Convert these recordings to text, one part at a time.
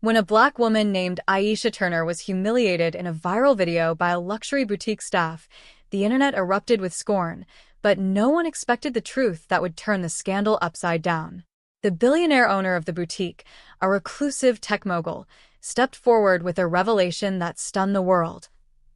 when a black woman named Aisha Turner was humiliated in a viral video by a luxury boutique staff, the internet erupted with scorn, but no one expected the truth that would turn the scandal upside down. The billionaire owner of the boutique, a reclusive tech mogul, stepped forward with a revelation that stunned the world.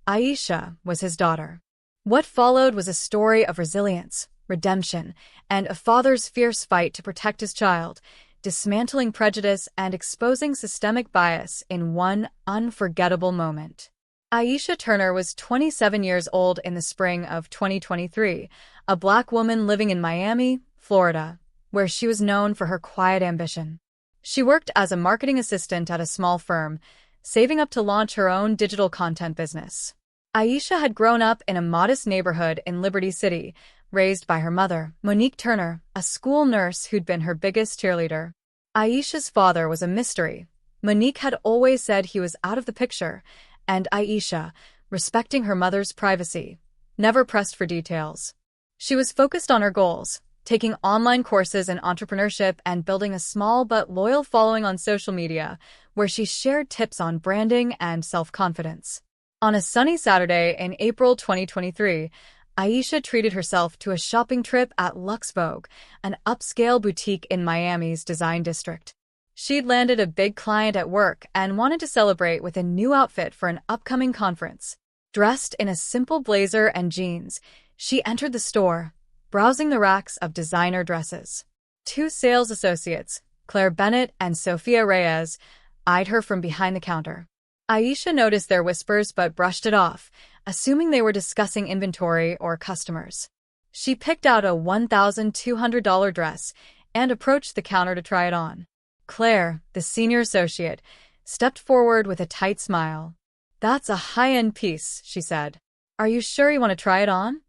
Aisha was his daughter. What followed was a story of resilience, redemption, and a father's fierce fight to protect his child, dismantling prejudice and exposing systemic bias in one unforgettable moment. Aisha Turner was 27 years old in the spring of 2023, a black woman living in Miami, Florida, where she was known for her quiet ambition. She worked as a marketing assistant at a small firm, saving up to launch her own digital content business. Aisha had grown up in a modest neighborhood in Liberty City, raised by her mother, Monique Turner, a school nurse who'd been her biggest cheerleader. Aisha's father was a mystery. Monique had always said he was out of the picture, and Aisha, respecting her mother's privacy, never pressed for details. She was focused on her goals, taking online courses in entrepreneurship and building a small but loyal following on social media, where she shared tips on branding and self-confidence. On a sunny Saturday in April 2023, Aisha treated herself to a shopping trip at Luxe Vogue, an upscale boutique in Miami's design district. She'd landed a big client at work and wanted to celebrate with a new outfit for an upcoming conference. Dressed in a simple blazer and jeans, she entered the store, browsing the racks of designer dresses. Two sales associates, Claire Bennett and Sophia Reyes, eyed her from behind the counter. Aisha noticed their whispers but brushed it off, assuming they were discussing inventory or customers. She picked out a $1,200 dress and approached the counter to try it on. Claire, the senior associate, stepped forward with a tight smile. "That's a high-end piece," she said. "Are you sure you want to try it on?"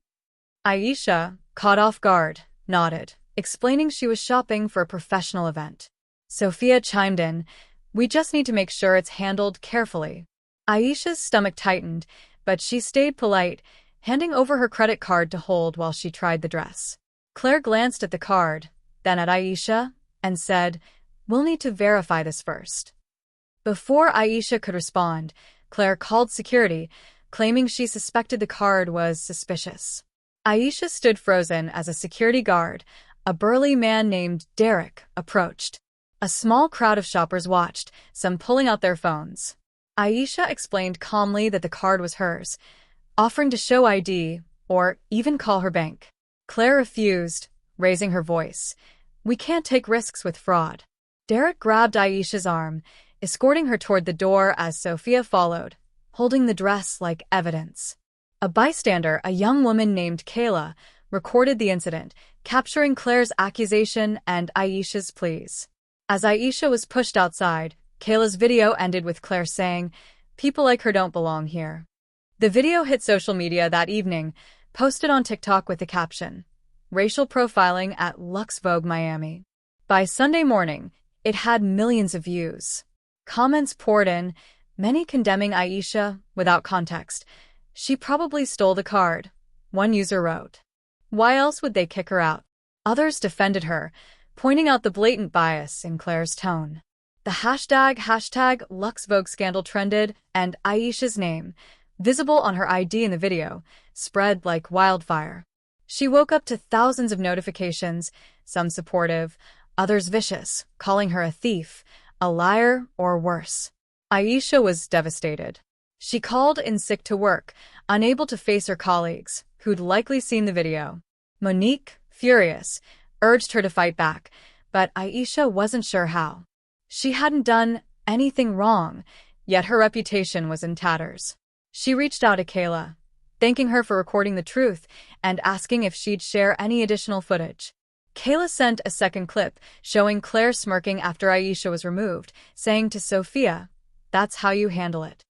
Aisha, caught off guard, nodded, explaining she was shopping for a professional event. Sophia chimed in, "We just need to make sure it's handled carefully." Aisha's stomach tightened, but she stayed polite, handing over her credit card to hold while she tried the dress. Claire glanced at the card, then at Aisha, and said, "We'll need to verify this first." Before Aisha could respond, Claire called security, claiming she suspected the card was suspicious. Aisha stood frozen as a security guard, a burly man named Derek, approached. A small crowd of shoppers watched, some pulling out their phones. Aisha explained calmly that the card was hers, offering to show ID or even call her bank. Claire refused, raising her voice. "We can't take risks with fraud." Derek grabbed Aisha's arm, escorting her toward the door as Sophia followed, holding the dress like evidence. A bystander, a young woman named Kayla, recorded the incident, capturing Claire's accusation and Aisha's pleas. As Aisha was pushed outside, Kayla's video ended with Claire saying, "People like her don't belong here." The video hit social media that evening, posted on TikTok with the caption, "Racial profiling at Luxe Vogue Miami." By Sunday morning, it had millions of views. Comments poured in, many condemning Aisha without context. "She probably stole the card," one user wrote. "Why else would they kick her out?" Others defended her, pointing out the blatant bias in Claire's tone. The hashtag Luxe Vogue scandal trended, and Aisha's name, visible on her ID in the video, spread like wildfire. She woke up to thousands of notifications, some supportive, others vicious, calling her a thief, a liar, or worse. Aisha was devastated. She called in sick to work, unable to face her colleagues, who'd likely seen the video. Monique, furious, urged her to fight back, but Aisha wasn't sure how. She hadn't done anything wrong, yet her reputation was in tatters. She reached out to Kayla, thanking her for recording the truth and asking if she'd share any additional footage. Kayla sent a second clip showing Claire smirking after Aisha was removed, saying to Sophia, "That's how you handle it."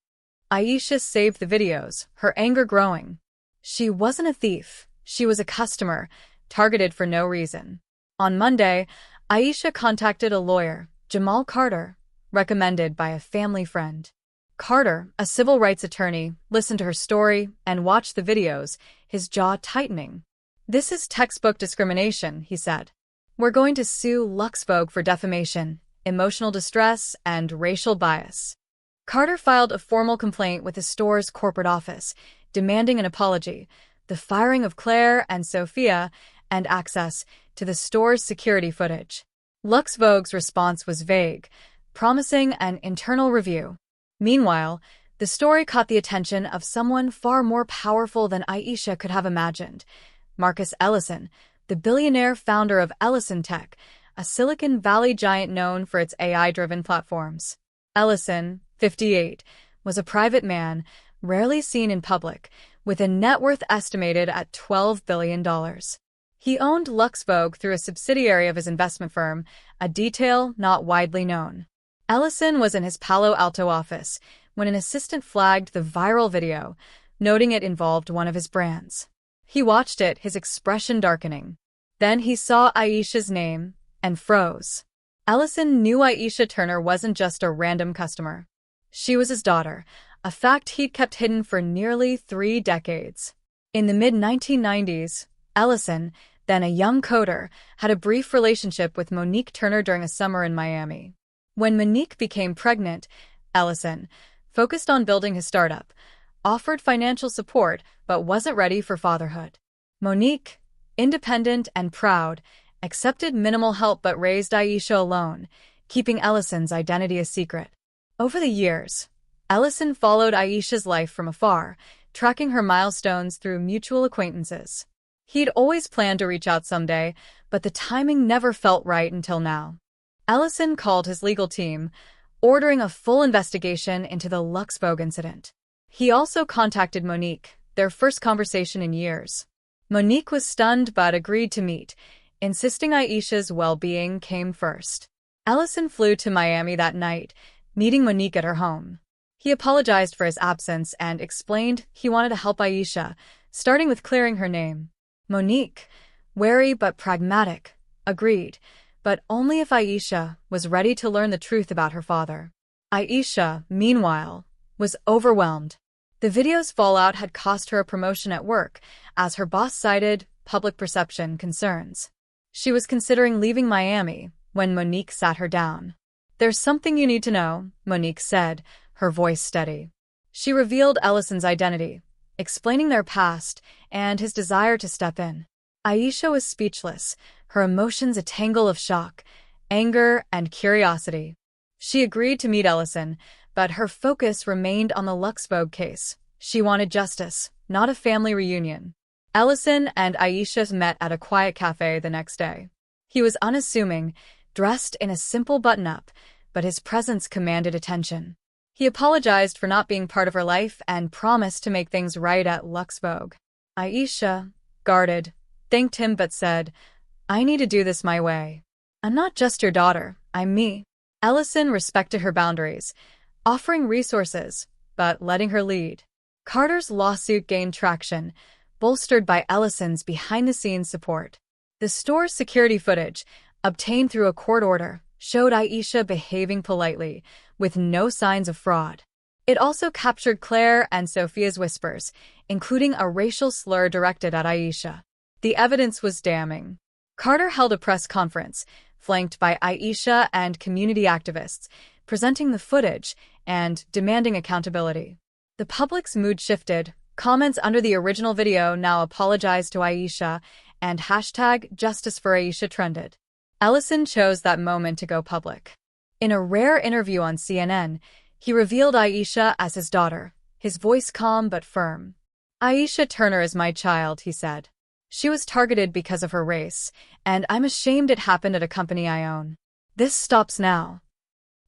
Aisha saved the videos, her anger growing. She wasn't a thief, she was a customer, targeted for no reason. On Monday, Aisha contacted a lawyer, Jamal Carter, recommended by a family friend. Carter, a civil rights attorney, listened to her story and watched the videos, his jaw tightening. "This is textbook discrimination," he said. "We're going to sue Luxe Vogue for defamation, emotional distress, and racial bias. Carter filed a formal complaint with the store's corporate office, demanding an apology, the firing of Claire and Sophia, and access to the store's security footage. Lux Vogue's response was vague, promising an internal review. Meanwhile, the story caught the attention of someone far more powerful than Aisha could have imagined: Marcus Ellison, the billionaire founder of Ellison Tech, a Silicon Valley giant known for its AI-driven platforms. Ellison, 58, was a private man, rarely seen in public, with a net worth estimated at $12 billion. He owned Lux Vogue through a subsidiary of his investment firm, a detail not widely known. Ellison was in his Palo Alto office when an assistant flagged the viral video, noting it involved one of his brands. He watched it, his expression darkening. Then he saw Aisha's name and froze. Ellison knew Aisha Turner wasn't just a random customer. She was his daughter, a fact he'd kept hidden for nearly 3 decades. In the mid-1990s, Ellison, then a young coder, had a brief relationship with Monique Turner during a summer in Miami. When Monique became pregnant, Ellison, focused on building his startup, offered financial support but wasn't ready for fatherhood. Monique, independent and proud, accepted minimal help but raised Aisha alone, keeping Ellison's identity a secret. Over the years, Ellison followed Aisha's life from afar, tracking her milestones through mutual acquaintances. He'd always planned to reach out someday, but the timing never felt right until now. Ellison called his legal team, ordering a full investigation into the Lux Vogue incident. He also contacted Monique, their first conversation in years. Monique was stunned but agreed to meet, insisting Aisha's well-being came first. Ellison flew to Miami that night, meeting Monique at her home. He apologized for his absence and explained he wanted to help Aisha, starting with clearing her name. Monique, wary but pragmatic, agreed, but only if Aisha was ready to learn the truth about her father. Aisha, meanwhile, was overwhelmed. The video's fallout had cost her a promotion at work, as her boss cited public perception concerns. She was considering leaving Miami when Monique sat her down. "There's something you need to know," Monique said, her voice steady. She revealed Ellison's identity, explaining their past and his desire to step in. Aisha was speechless, her emotions a tangle of shock, anger, and curiosity. She agreed to meet Ellison, but her focus remained on the Lux Vogue case. She wanted justice, not a family reunion. Ellison and Aisha met at a quiet cafe the next day. He was unassuming, dressed in a simple button-up, but his presence commanded attention. He apologized for not being part of her life and promised to make things right at Lux Vogue. Aisha, guarded, thanked him but said, "I need to do this my way. I'm not just your daughter, I'm me." Ellison respected her boundaries, offering resources, but letting her lead. Carter's lawsuit gained traction, bolstered by Ellison's behind-the-scenes support. The store's security footage, obtained through a court order, showed Aisha behaving politely, with no signs of fraud. It also captured Claire and Sophia's whispers, including a racial slur directed at Aisha. The evidence was damning. Carter held a press conference, flanked by Aisha and community activists, presenting the footage and demanding accountability. The public's mood shifted. Comments under the original video now apologized to Aisha, and #JusticeForAisha trended. Ellison chose that moment to go public. In a rare interview on CNN, he revealed Aisha as his daughter, his voice calm but firm. "Aisha Turner is my child," he said. "She was targeted because of her race, and I'm ashamed it happened at a company I own. This stops now."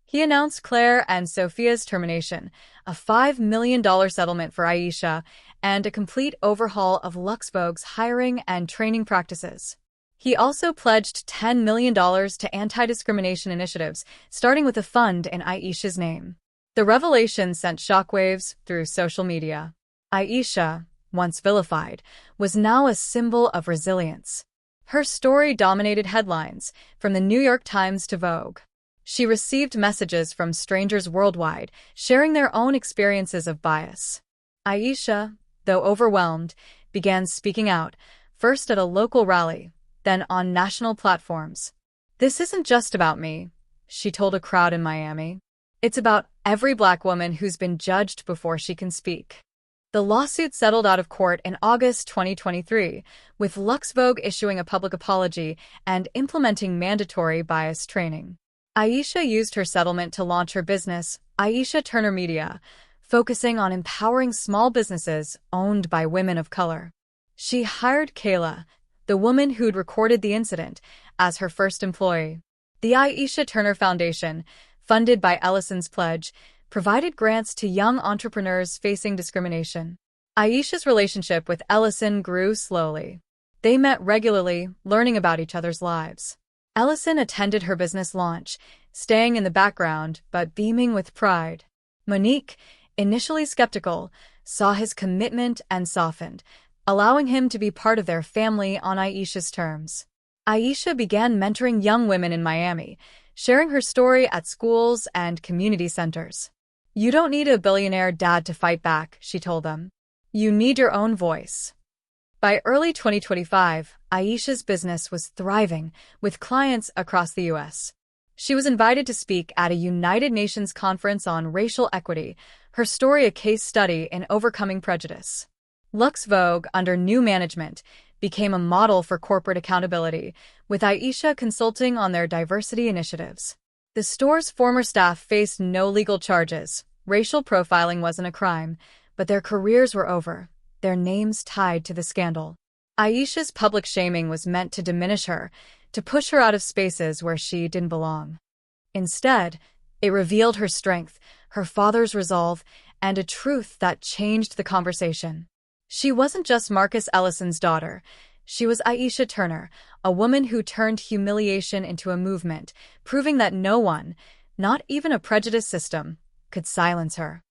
He announced Claire and Sophia's termination, a $5 million settlement for Aisha, and a complete overhaul of Lux Vogue's hiring and training practices. He also pledged $10 million to anti-discrimination initiatives, starting with a fund in Aisha's name. The revelation sent shockwaves through social media. Aisha, once vilified, was now a symbol of resilience. Her story dominated headlines, from the New York Times to Vogue. She received messages from strangers worldwide, sharing their own experiences of bias. Aisha, though overwhelmed, began speaking out, first at a local rally, then on national platforms. "This isn't just about me," she told a crowd in Miami. It's about every Black woman who's been judged before she can speak. The lawsuit settled out of court in August 2023, with LuxVogue issuing a public apology and implementing mandatory bias training. Aisha used her settlement to launch her business, Aisha Turner Media, focusing on empowering small businesses owned by women of color. She hired Kayla, the woman who'd recorded the incident, as her first employee. The Aisha Turner Foundation, funded by Ellison's Pledge, provided grants to young entrepreneurs facing discrimination. Aisha's relationship with Ellison grew slowly. They met regularly, learning about each other's lives. Ellison attended her business launch, staying in the background but beaming with pride. Monique, initially skeptical, saw his commitment and softened, allowing him to be part of their family on Aisha's terms. Aisha began mentoring young women in Miami, sharing her story at schools and community centers. "You don't need a billionaire dad to fight back," she told them. "You need your own voice." By early 2025, Aisha's business was thriving, with clients across the U.S. She was invited to speak at a United Nations conference on racial equity, her story a case study in overcoming prejudice. LuxVogue, under new management, became a model for corporate accountability, with Aisha consulting on their diversity initiatives. The store's former staff faced no legal charges. Racial profiling wasn't a crime, but their careers were over, their names tied to the scandal. Aisha's public shaming was meant to diminish her, to push her out of spaces where she didn't belong. Instead, it revealed her strength, her father's resolve, and a truth that changed the conversation. She wasn't just Marcus Ellison's daughter. She was Aisha Turner, a woman who turned humiliation into a movement, proving that no one, not even a prejudiced system, could silence her.